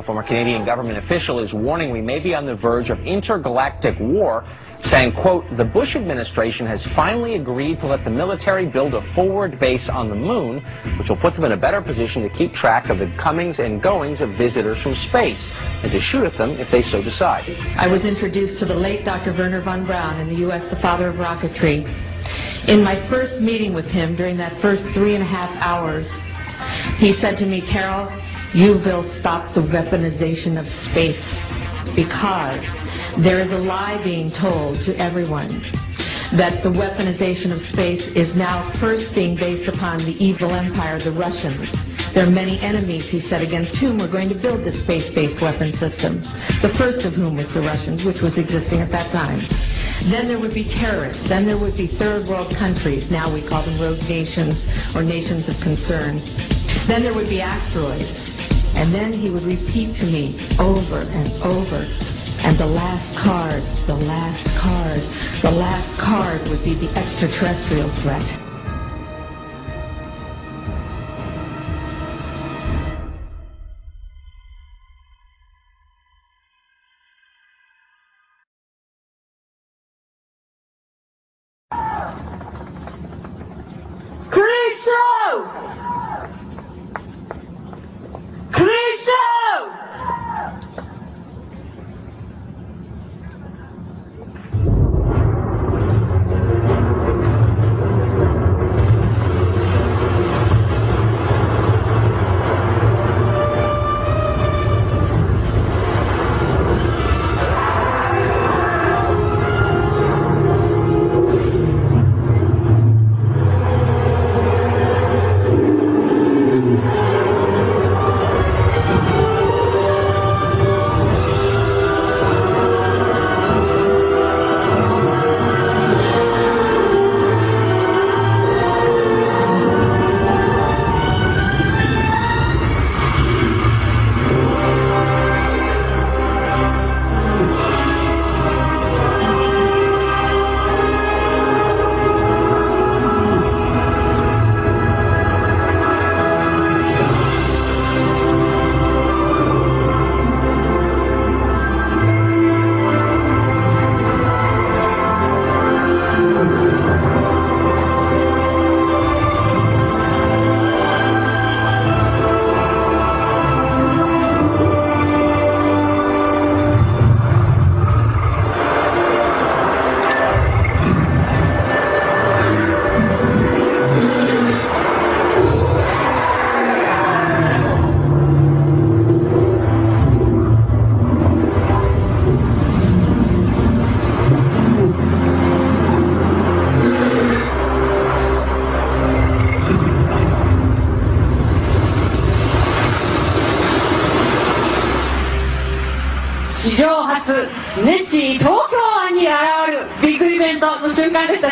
A former Canadian government official is warning we may be on the verge of intergalactic war, saying, quote, the Bush administration has finally agreed to let the military build a forward base on the moon, which will put them in a better position to keep track of the comings and goings of visitors from space, and to shoot at them if they so decide. I was introduced to the late Dr. Wernher von Braun in the U.S., the father of rocketry. In my first meeting with him, during that first 3.5 hours, he said to me, Carol, you will stop the weaponization of space, because there is a lie being told to everyone that the weaponization of space is now first being based upon the evil empire, the Russians. There are many enemies, he said, against whom we're going to build this space-based weapon system, the first of whom was the Russians, which was existing at that time. Then there would be terrorists. Then there would be third world countries. Now we call them rogue nations or nations of concern. Then there would be asteroids. And then he would repeat to me over and over, and the last card, the last card, the last card would be the extraterrestrial threat.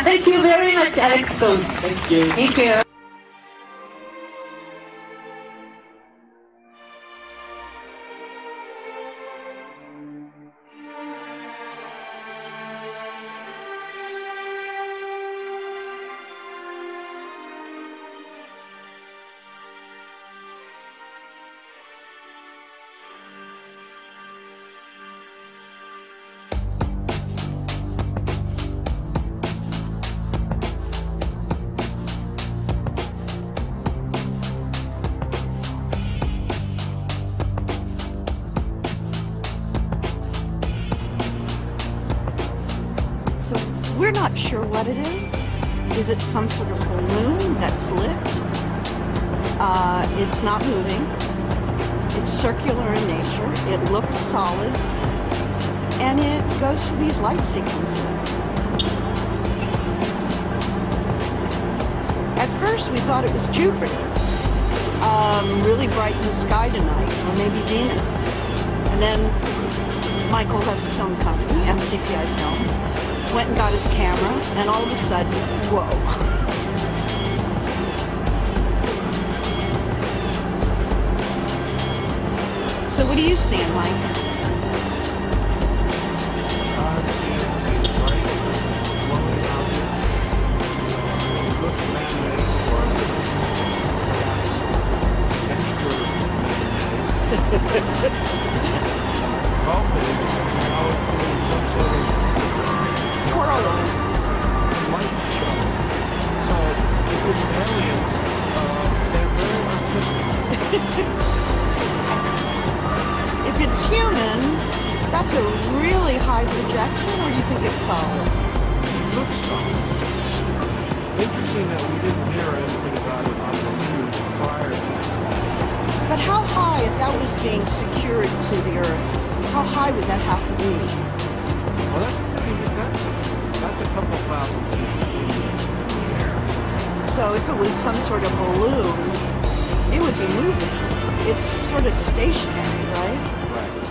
Thank you very much, Alex. Thank you. Thank you. We're not sure what it is. Is it some sort of balloon that's lit? It's not moving. It's circular in nature. It looks solid. And it goes through these light sequences. At first we thought it was Jupiter. Really bright in the sky tonight. Or maybe Venus. And then Michael has his own company, MCPI Film. Went and got his camera, and all of a sudden, whoa. So what are you seeing, Mike? I'm seeing light flowing out. It looks man-made or perhaps extra man-made. interesting that we didn't hear anything about it on the news prior to this. But how high, if that was being secured to the Earth, how high would that have to be? Well, that's a couple thousand feet in the air. So if it was some sort of balloon, it would be moving. It's sort of stationary, right? Right.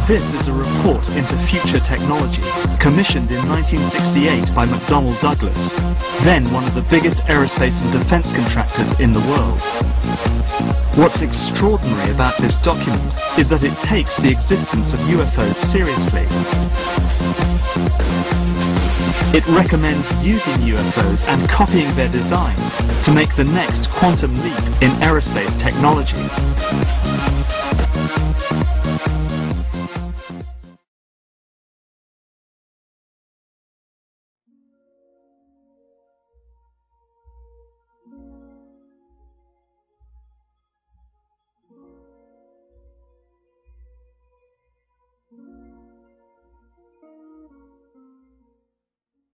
This is a report into future technology, commissioned in 1968 by McDonnell Douglas, then one of the biggest aerospace and defense contractors in the world. What's extraordinary about this document is that it takes the existence of UFOs seriously. It recommends using UFOs and copying their design to make the next quantum leap in aerospace technology.